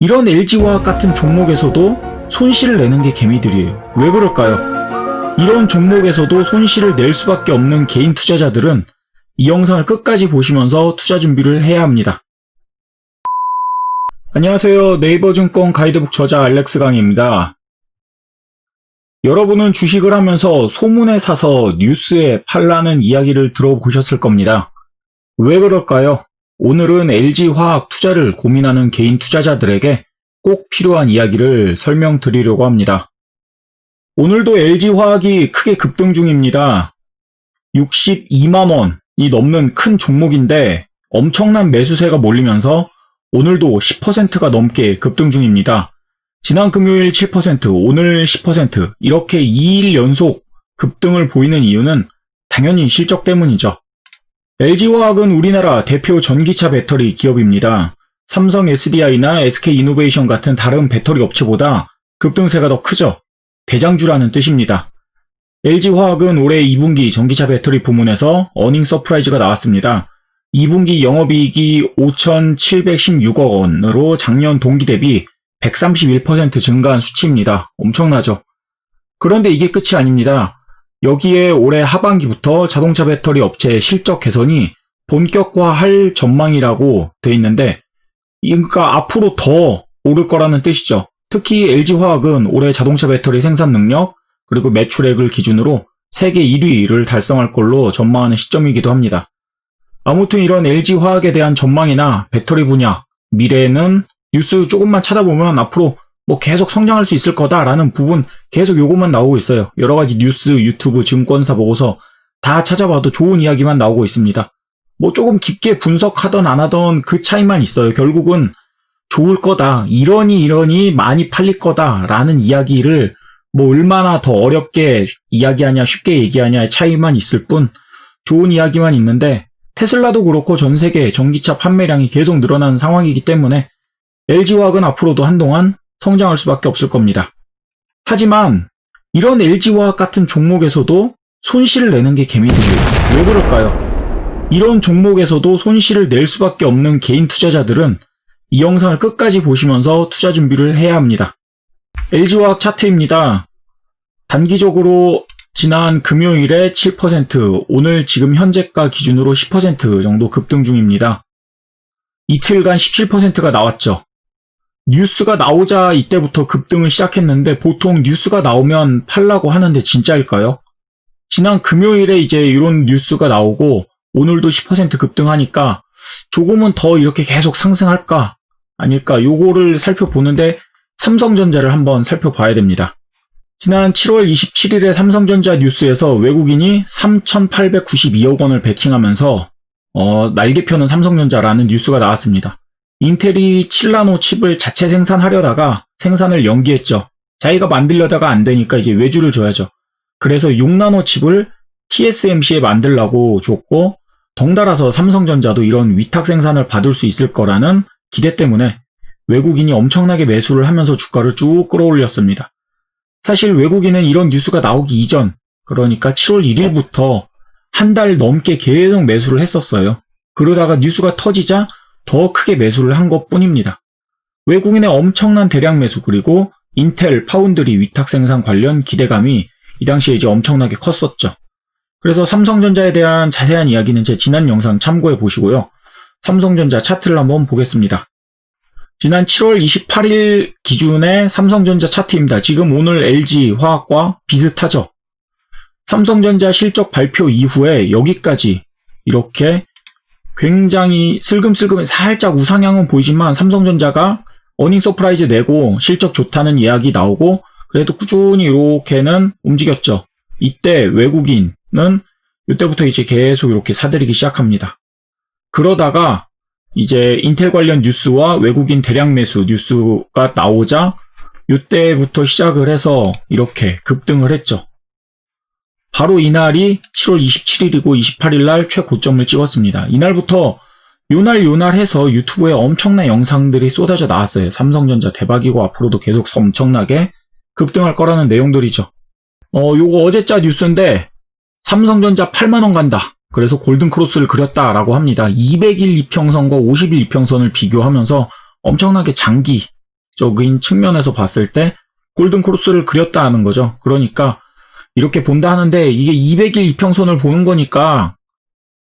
이런 LG화학 같은 종목에서도 손실을 내는 게 개미들이에요. 왜 그럴까요? 이런 종목에서도 손실을 낼 수밖에 없는 개인 투자자들은 이 영상을 끝까지 보시면서 투자 준비를 해야 합니다. 안녕하세요. 네이버증권 가이드북 저자 알렉스 강희입니다. 여러분은 주식을 하면서 소문에 사서 뉴스에 팔라는 이야기를 들어보셨을 겁니다. 왜 그럴까요? 오늘은 LG화학 투자를 고민하는 개인 투자자들에게 꼭 필요한 이야기를 설명드리려고 합니다. 오늘도 LG화학이 크게 급등 중입니다. 62만 원이 넘는 큰 종목인데 엄청난 매수세가 몰리면서 오늘도 10%가 넘게 급등 중입니다. 지난 금요일 7%, 오늘 10%, 이렇게 2일 연속 급등을 보이는 이유는 당연히 실적 때문이죠. LG화학은 우리나라 대표 전기차 배터리 기업입니다. 삼성 SDI나 SK이노베이션 같은 다른 배터리 업체보다 급등세가 더 크죠. 대장주라는 뜻입니다. LG화학은 올해 2분기 전기차 배터리 부문에서 어닝 서프라이즈가 나왔습니다. 2분기 영업이익이 5,716억 원으로 작년 동기 대비 131% 증가한 수치입니다. 엄청나죠. 그런데 이게 끝이 아닙니다. 여기에 올해 하반기부터 자동차 배터리 업체의 실적 개선이 본격화할 전망이라고 돼 있는데, 그러니까 앞으로 더 오를 거라는 뜻이죠. 특히 LG화학은 올해 자동차 배터리 생산 능력 그리고 매출액을 기준으로 세계 1위를 달성할 걸로 전망하는 시점이기도 합니다. 아무튼 이런 LG화학에 대한 전망이나 배터리 분야, 미래에는 뉴스 조금만 찾아보면 앞으로 계속 성장할 수 있을 거다라는 부분 계속 요것만 나오고 있어요. 여러 가지 뉴스, 유튜브, 증권사 보고서 다 찾아봐도 좋은 이야기만 나오고 있습니다. 조금 깊게 분석하던 안 하던 그 차이만 있어요. 결국은 좋을 거다, 이러니 많이 팔릴 거다라는 이야기를 얼마나 더 어렵게 이야기하냐, 쉽게 얘기하냐의 차이만 있을 뿐 좋은 이야기만 있는데, 테슬라도 그렇고 전 세계 전기차 판매량이 계속 늘어나는 상황이기 때문에 LG화학은 앞으로도 한동안 성장할 수밖에 없을 겁니다. 하지만 이런 LG화학 같은 종목에서도 손실을 내는 게 개미들이에요. 왜 그럴까요? 이런 종목에서도 손실을 낼 수밖에 없는 개인 투자자들은 이 영상을 끝까지 보시면서 투자 준비를 해야 합니다. LG화학 차트입니다. 단기적으로 지난 금요일에 7%, 오늘 지금 현재가 기준으로 10% 정도 급등 중입니다. 이틀간 17%가 나왔죠. 뉴스가 나오자 이때부터 급등을 시작했는데 보통 뉴스가 나오면 팔라고 하는데 진짜일까요? 지난 금요일에 이제 이런 뉴스가 나오고 오늘도 10% 급등하니까 조금은 더 이렇게 계속 상승할까? 아닐까? 요거를 살펴보는데 삼성전자를 한번 살펴봐야 됩니다. 지난 7월 27일에 삼성전자 뉴스에서 외국인이 3,892억 원을 베팅하면서 날개 펴는 삼성전자라는 뉴스가 나왔습니다. 인텔이 7나노 칩을 자체 생산하려다가 생산을 연기했죠. 자기가 만들려다가 안 되니까 이제 외주를 줘야죠. 그래서 6나노 칩을 TSMC에 만들라고 줬고, 덩달아서 삼성전자도 이런 위탁 생산을 받을 수 있을 거라는 기대 때문에 외국인이 엄청나게 매수를 하면서 주가를 쭉 끌어올렸습니다. 사실 외국인은 이런 뉴스가 나오기 이전, 그러니까 7월 1일부터 한 달 넘게 계속 매수를 했었어요. 그러다가 뉴스가 터지자 더 크게 매수를 한 것뿐입니다. 외국인의 엄청난 대량 매수, 그리고 인텔, 파운드리 위탁 생산 관련 기대감이 이 당시에 이제 엄청나게 컸었죠. 그래서 삼성전자에 대한 자세한 이야기는 제 지난 영상 참고해 보시고요. 삼성전자 차트를 한번 보겠습니다. 지난 7월 28일 기준의 삼성전자 차트입니다. 지금 오늘 LG화학과 비슷하죠. 삼성전자 실적 발표 이후에 여기까지 이렇게 굉장히 슬금슬금 살짝 우상향은 보이지만 삼성전자가 어닝 서프라이즈 내고 실적 좋다는 이야기 나오고 그래도 꾸준히 이렇게는 움직였죠. 이때 외국인은 이때부터 이제 계속 이렇게 사들이기 시작합니다. 그러다가 이제 인텔 관련 뉴스와 외국인 대량 매수 뉴스가 나오자 이때부터 시작을 해서 이렇게 급등을 했죠. 바로 이날이 7월 27일이고 28일 날 최고점을 찍었습니다. 이날부터 요날 해서 유튜브에 엄청난 영상들이 쏟아져 나왔어요. 삼성전자 대박이고 앞으로도 계속 엄청나게 급등할 거라는 내용들이죠. 요거 어제자 뉴스인데 삼성전자 8만원 간다. 그래서 골든크로스를 그렸다라고 합니다. 200일 이평선과 50일 이평선을 비교하면서 엄청나게 장기 기술적인 측면에서 봤을 때 골든 크로스를 그렸다 하는 거죠. 그러니까 이렇게 본다 하는데 이게 200일 이평선을 보는 거니까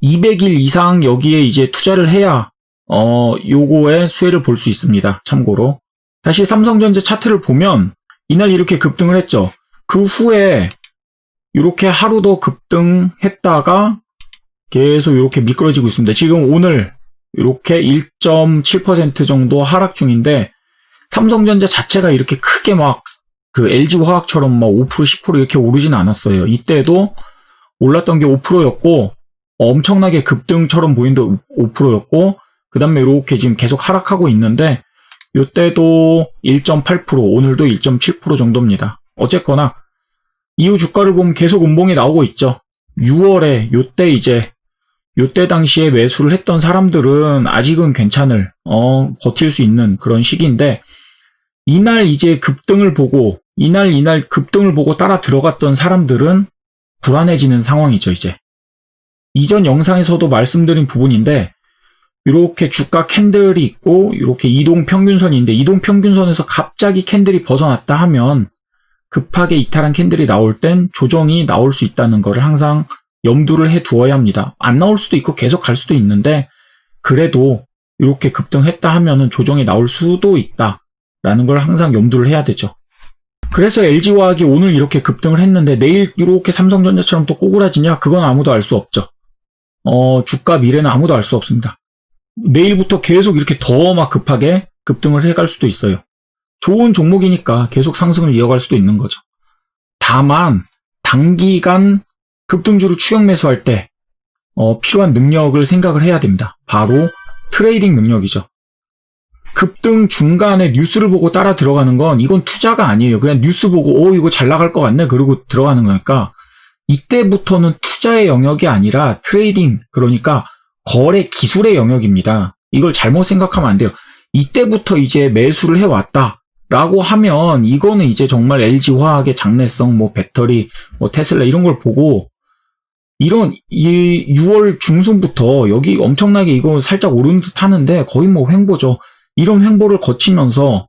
200일 이상 여기에 이제 투자를 해야 요거의 수혜를 볼 수 있습니다. 참고로 다시 삼성전자 차트를 보면 이날 이렇게 급등을 했죠. 그 후에 이렇게 하루 더 급등했다가 계속 이렇게 미끄러지고 있습니다. 지금 오늘 이렇게 1.7% 정도 하락 중인데 삼성전자 자체가 이렇게 크게 막 그 LG화학처럼 막 5% 10% 이렇게 오르진 않았어요. 이때도 올랐던 게 5%였고 엄청나게 급등처럼 보이는데 5%였고 그 다음에 이렇게 지금 계속 하락하고 있는데 이때도 1.8% 오늘도 1.7% 정도입니다. 어쨌거나 이후 주가를 보면 계속 음봉이 나오고 있죠. 6월에 요때 당시에 매수를 했던 사람들은 아직은 괜찮을 버틸 수 있는 그런 시기인데 이날 급등을 보고 따라 들어갔던 사람들은 불안해지는 상황이죠. 이전 영상에서도 말씀드린 부분인데 이렇게 주가 캔들이 있고 이렇게 이동평균선인데 이동평균선에서 갑자기 캔들이 벗어났다 하면 급하게 이탈한 캔들이 나올 땐 조정이 나올 수 있다는 것을 항상 염두를 해 두어야 합니다. 안 나올 수도 있고 계속 갈 수도 있는데 그래도 이렇게 급등했다 하면은 조정이 나올 수도 있다라는 걸 항상 염두를 해야 되죠. 그래서 LG화학이 오늘 이렇게 급등을 했는데 내일 이렇게 삼성전자처럼 또 꼬꾸라지냐? 그건 아무도 알 수 없죠. 주가 미래는 아무도 알 수 없습니다. 내일부터 계속 이렇게 더 막 급하게 급등을 해갈 수도 있어요. 좋은 종목이니까 계속 상승을 이어갈 수도 있는 거죠. 다만 단기간 급등주를 추격 매수할 때 필요한 능력을 생각을 해야 됩니다. 바로 트레이딩 능력이죠. 급등 중간에 뉴스를 보고 따라 들어가는 건 이건 투자가 아니에요. 그냥 뉴스 보고 이거 잘 나갈 것 같네 그러고 들어가는 거니까 이때부터는 투자의 영역이 아니라 트레이딩, 그러니까 거래 기술의 영역입니다. 이걸 잘못 생각하면 안 돼요. 이때부터 매수를 해왔다라고 하면 이거는 정말 LG화학의 장래성, 배터리, 테슬라 이런 걸 보고 이런 6월 중순부터 여기 엄청나게 이거 살짝 오르는 듯 하는데 거의 횡보죠. 이런 횡보를 거치면서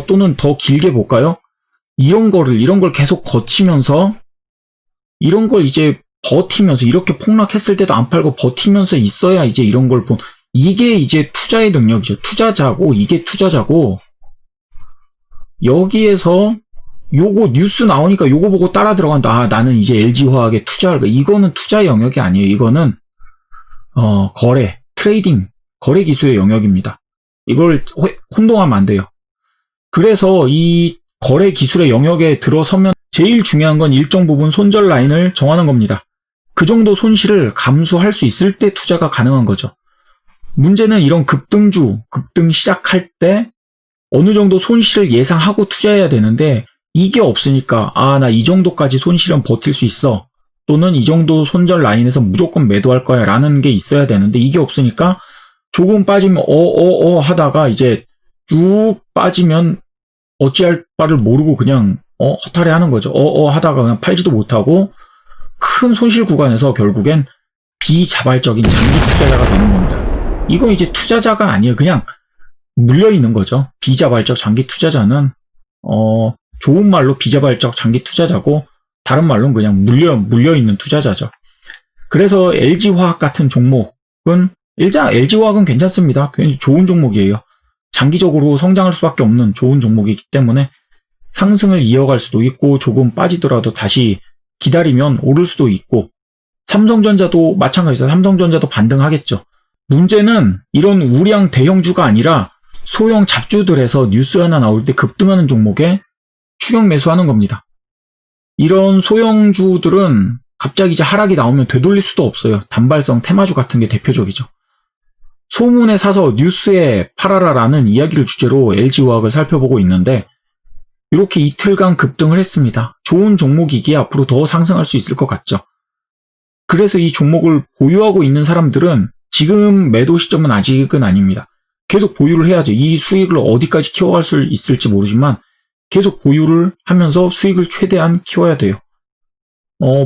또는 더 길게 볼까요? 이런 걸 계속 거치면서 이런 걸 버티면서 이렇게 폭락했을 때도 안 팔고 버티면서 있어야 이런 걸 이게 투자의 능력이죠. 이게 투자자고 여기에서 요거 뉴스 나오니까 요거 보고 따라 들어간다. 나는 LG화학에 투자할 거야. 이거는 투자의 영역이 아니에요. 이거는 거래, 트레이딩, 거래 기술의 영역입니다. 이걸 혼동하면 안 돼요. 그래서 이 거래 기술의 영역에 들어서면 제일 중요한 건 일정 부분 손절 라인을 정하는 겁니다. 그 정도 손실을 감수할 수 있을 때 투자가 가능한 거죠. 문제는 이런 급등 시작할 때 어느 정도 손실을 예상하고 투자해야 되는데 이게 없으니까 나 이 정도까지 손실은 버틸 수 있어. 또는 이 정도 손절 라인에서 무조건 매도할 거야 라는 게 있어야 되는데 이게 없으니까 조금 빠지면 하다가 쭉 빠지면 어찌할 바를 모르고 그냥 허탈해 하는 거죠. 하다가 그냥 팔지도 못하고 큰 손실 구간에서 결국엔 비자발적인 장기 투자자가 되는 겁니다. 이건 투자자가 아니에요. 그냥 물려 있는 거죠. 비자발적 장기 투자자는 좋은 말로 비자발적 장기 투자자고 다른 말로는 그냥 물려 있는 투자자죠. 그래서 LG화학 같은 종목은 일단 LG화학은 괜찮습니다. 굉장히 좋은 종목이에요. 장기적으로 성장할 수밖에 없는 좋은 종목이기 때문에 상승을 이어갈 수도 있고 조금 빠지더라도 다시 기다리면 오를 수도 있고 삼성전자도 마찬가지죠. 삼성전자도 반등하겠죠. 문제는 이런 우량 대형주가 아니라 소형 잡주들에서 뉴스 하나 나올 때 급등하는 종목에 추격 매수하는 겁니다. 이런 소형주들은 갑자기 하락이 나오면 되돌릴 수도 없어요. 단발성 테마주 같은 게 대표적이죠. 소문에 사서 뉴스에 팔아라라는 이야기를 주제로 LG화학을 살펴보고 있는데 이렇게 이틀간 급등을 했습니다. 좋은 종목이기에 앞으로 더 상승할 수 있을 것 같죠. 그래서 이 종목을 보유하고 있는 사람들은 지금 매도 시점은 아직은 아닙니다. 계속 보유를 해야죠. 이 수익을 어디까지 키워갈 수 있을지 모르지만 계속 보유를 하면서 수익을 최대한 키워야 돼요.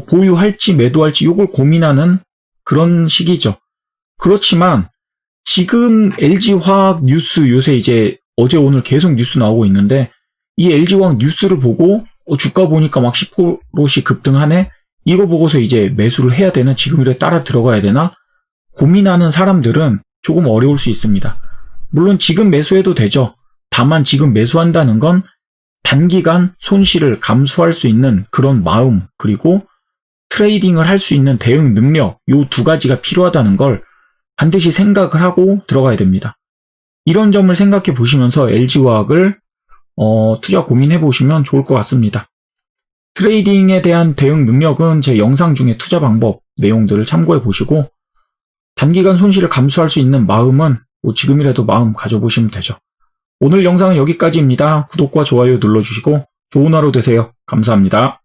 보유할지 매도할지 이걸 고민하는 그런 시기죠. 그렇지만 지금 LG화학 뉴스 요새 어제 오늘 계속 뉴스 나오고 있는데 이 LG화학 뉴스를 보고 주가 보니까 막 10%씩 급등하네? 이거 보고서 이제 매수를 해야 되나? 지금이라도 따라 들어가야 되나? 고민하는 사람들은 조금 어려울 수 있습니다. 물론 지금 매수해도 되죠. 다만 지금 매수한다는 건 단기간 손실을 감수할 수 있는 그런 마음, 그리고 트레이딩을 할 수 있는 대응 능력, 요 두 가지가 필요하다는 걸 반드시 생각을 하고 들어가야 됩니다. 이런 점을 생각해 보시면서 LG화학을 투자 고민해 보시면 좋을 것 같습니다. 트레이딩에 대한 대응 능력은 제 영상 중에 투자 방법 내용들을 참고해 보시고 단기간 손실을 감수할 수 있는 마음은 지금이라도 마음 가져보시면 되죠. 오늘 영상은 여기까지입니다. 구독과 좋아요 눌러주시고 좋은 하루 되세요. 감사합니다.